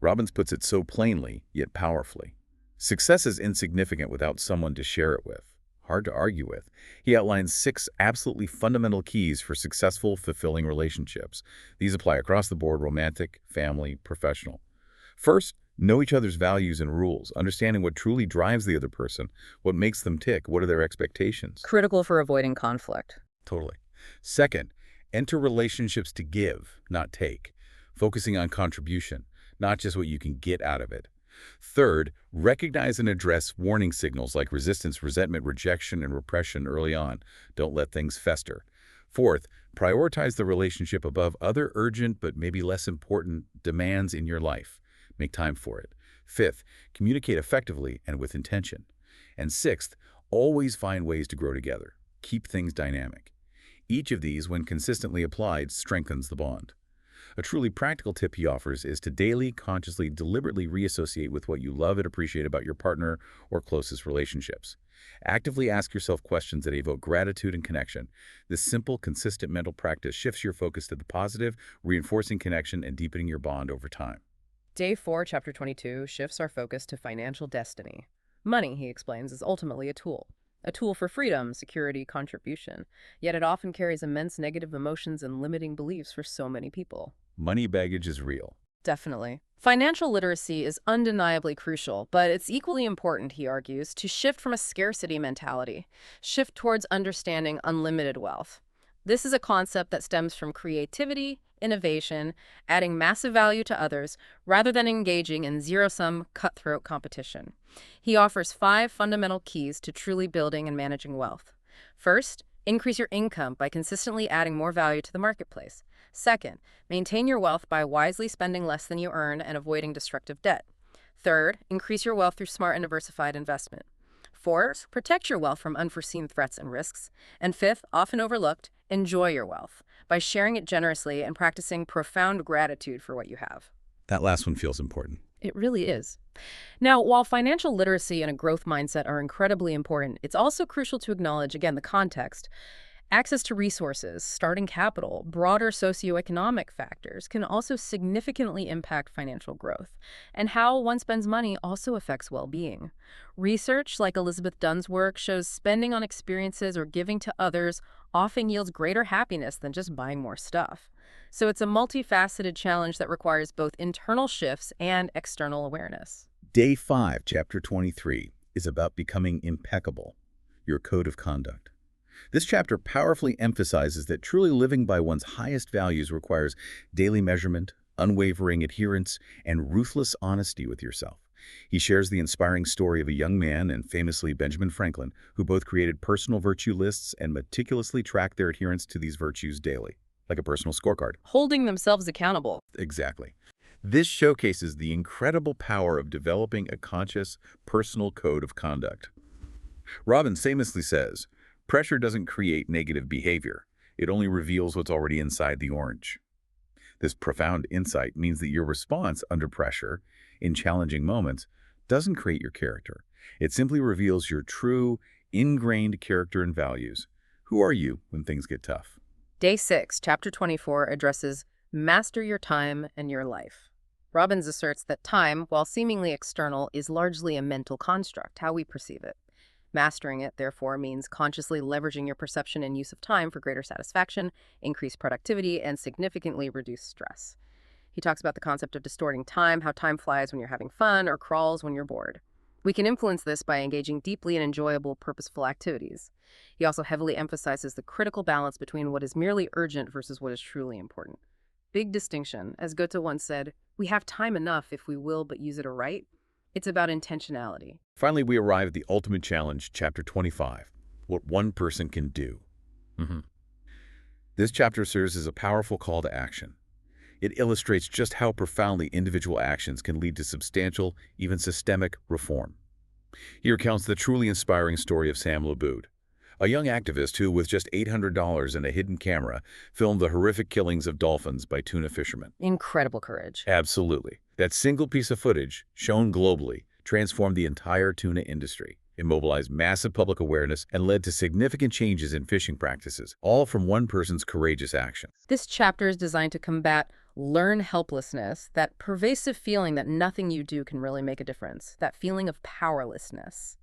Robbins puts it so plainly, yet powerfully. Success is insignificant without someone to share it with. Hard to argue with. He outlines 6 absolutely fundamental keys for successful, fulfilling relationships. These apply across the board: romantic, family, professional. First, know each other's values and rules, understanding what truly drives the other person, what makes them tick, what are their expectations. Critical for avoiding conflict. Totally. Second, enter relationships to give, not take, focusing on contribution, not just what you can get out of it. Third, recognize and address warning signals like resistance, resentment, rejection, and repression early on. Don't let things fester. Fourth, prioritize the relationship above other urgent but maybe less important demands in your life. Make time for it. Fifth, communicate effectively and with intention. And sixth, always find ways to grow together. Keep things dynamic. Each of these, when consistently applied, strengthens the bond. A truly practical tip he offers is to daily, consciously, deliberately reassociate with what you love and appreciate about your partner or closest relationships. Actively ask yourself questions that evoke gratitude and connection. This simple, consistent mental practice shifts your focus to the positive, reinforcing connection and deepening your bond over time. Day 4, chapter 22, shifts our focus to financial destiny. Money, he explains, is ultimately a tool. A tool for freedom, security, contribution. Yet it often carries immense negative emotions and limiting beliefs for so many people. Money baggage is real. Definitely. Financial literacy is undeniably crucial, but it's equally important, he argues, to shift from a scarcity mentality, shift towards understanding unlimited wealth. This is a concept that stems from creativity, innovation, adding massive value to others, rather than engaging in zero-sum, cutthroat competition. He offers 5 fundamental keys to truly building and managing wealth. First, increase your income by consistently adding more value to the marketplace. Second, maintain your wealth by wisely spending less than you earn and avoiding destructive debt. Third, increase your wealth through smart and diversified investment. Fourth, protect your wealth from unforeseen threats and risks. And fifth, often overlooked, enjoy your wealth by sharing it generously and practicing profound gratitude for what you have. That last one feels important. It really is. Now, while financial literacy and a growth mindset are incredibly important, it's also crucial to acknowledge, again, the context. Access to resources, starting capital, broader socioeconomic factors can also significantly impact financial growth, and how one spends money also affects well-being. Research, like Elizabeth Dunn's work, shows spending on experiences or giving to others often yields greater happiness than just buying more stuff. So it's a multifaceted challenge that requires both internal shifts and external awareness. Day 5, Chapter 23, is about becoming impeccable, your code of conduct. This chapter powerfully emphasizes that truly living by one's highest values requires daily measurement, unwavering adherence, and ruthless honesty with yourself. He shares the inspiring story of a young man and famously Benjamin Franklin, who both created personal virtue lists and meticulously tracked their adherence to these virtues daily, like a personal scorecard. Holding themselves accountable. Exactly. This showcases the incredible power of developing a conscious, personal code of conduct. Robbins famously says, "Pressure doesn't create negative behavior. It only reveals what's already inside the orange." This profound insight means that your response under pressure, in challenging moments, doesn't create your character. It simply reveals your true, ingrained character and values. Who are you when things get tough? Day 6, Chapter 24, addresses Master Your Time and Your Life. Robbins asserts that time, while seemingly external, is largely a mental construct, how we perceive it. Mastering it, therefore, means consciously leveraging your perception and use of time for greater satisfaction, increased productivity, and significantly reduced stress. He talks about the concept of distorting time, how time flies when you're having fun or crawls when you're bored. We can influence this by engaging deeply in enjoyable, purposeful activities. He also heavily emphasizes the critical balance between what is merely urgent versus what is truly important. Big distinction. As Goethe once said, we have time enough if we will but use it aright. It's about intentionality. Finally, we arrive at the ultimate challenge, Chapter 25, what one person can do. This chapter serves as a powerful call to action. It illustrates just how profoundly individual actions can lead to substantial, even systemic, reform. He recounts the truly inspiring story of Sam Laboud, a young activist who, with just $800 and a hidden camera, filmed the horrific killings of dolphins by tuna fishermen. Incredible courage. Absolutely. That single piece of footage, shown globally, transformed the entire tuna industry. It mobilized massive public awareness and led to significant changes in fishing practices, all from one person's courageous action. This chapter is designed to combat learned helplessness, that pervasive feeling that nothing you do can really make a difference, that feeling of powerlessness.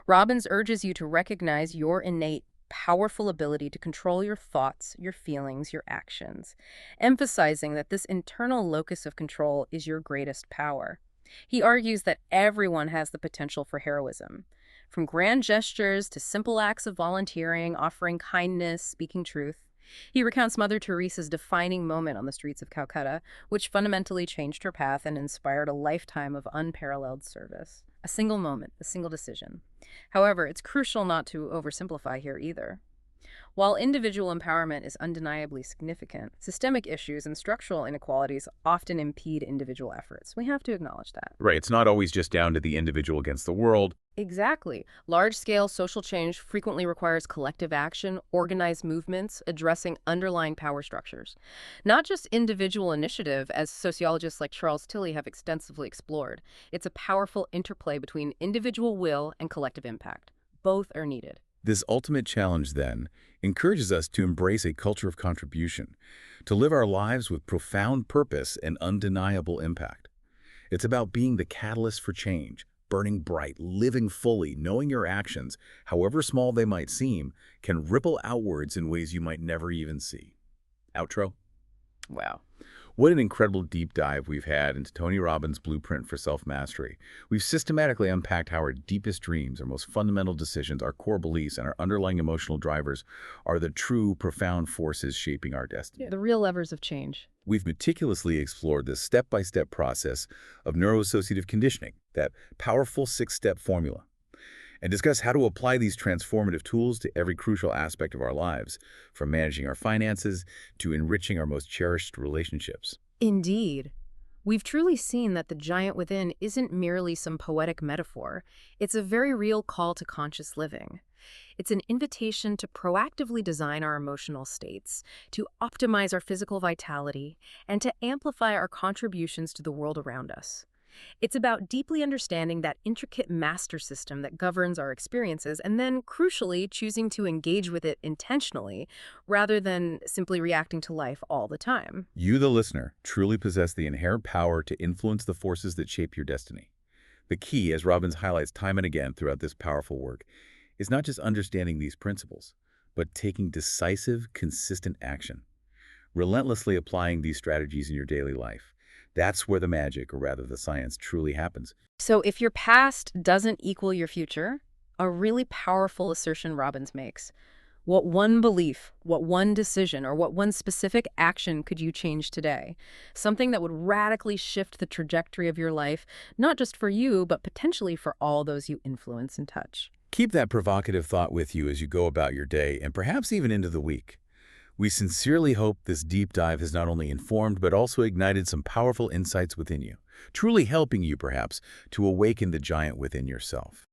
Robbins urges you to recognize your innate, powerful ability to control your thoughts, your feelings, your actions, emphasizing that this internal locus of control is your greatest power. He argues that everyone has the potential for heroism, from grand gestures to simple acts of volunteering, offering kindness, speaking truth. He recounts Mother Teresa's defining moment on the streets of Calcutta, which fundamentally changed her path and inspired a lifetime of unparalleled service. A single moment, a single decision. However, it's crucial not to oversimplify here either. While individual empowerment is undeniably significant, systemic issues and structural inequalities often impede individual efforts. We have to acknowledge that. Right, it's not always just down to the individual against the world. Exactly. Large-scale social change frequently requires collective action, organized movements, addressing underlying power structures. Not just individual initiative, as sociologists like Charles Tilly have extensively explored. It's a powerful interplay between individual will and collective impact. Both are needed. This ultimate challenge, then, encourages us to embrace a culture of contribution, to live our lives with profound purpose and undeniable impact. It's about being the catalyst for change, burning bright, living fully, knowing your actions, however small they might seem, can ripple outwards in ways you might never even see. Outro? Wow. What an incredible deep dive we've had into Tony Robbins' blueprint for self-mastery. We've systematically unpacked how our deepest dreams, our most fundamental decisions, our core beliefs, and our underlying emotional drivers are the true, profound forces shaping our destiny. The real levers of change. We've meticulously explored the step-by-step process of neuroassociative conditioning, that powerful 6-step formula, and discuss how to apply these transformative tools to every crucial aspect of our lives, from managing our finances to enriching our most cherished relationships. Indeed. We've truly seen that the giant within isn't merely some poetic metaphor. It's a very real call to conscious living. It's an invitation to proactively design our emotional states, to optimize our physical vitality, and to amplify our contributions to the world around us. It's about deeply understanding that intricate master system that governs our experiences and then, crucially, choosing to engage with it intentionally rather than simply reacting to life all the time. You, the listener, truly possess the inherent power to influence the forces that shape your destiny. The key, as Robbins highlights time and again throughout this powerful work, is not just understanding these principles, but taking decisive, consistent action. relentlessly applying these strategies in your daily life. That's where the magic, or rather the science, truly happens. So if your past doesn't equal your future, a really powerful assertion Robbins makes. What one belief, what one decision, or what one specific action could you change today? Something that would radically shift the trajectory of your life, not just for you, but potentially for all those you influence and touch. Keep that provocative thought with you as you go about your day and perhaps even into the week. We sincerely hope this deep dive has not only informed but also ignited some powerful insights within you, truly helping you perhaps to awaken the giant within yourself.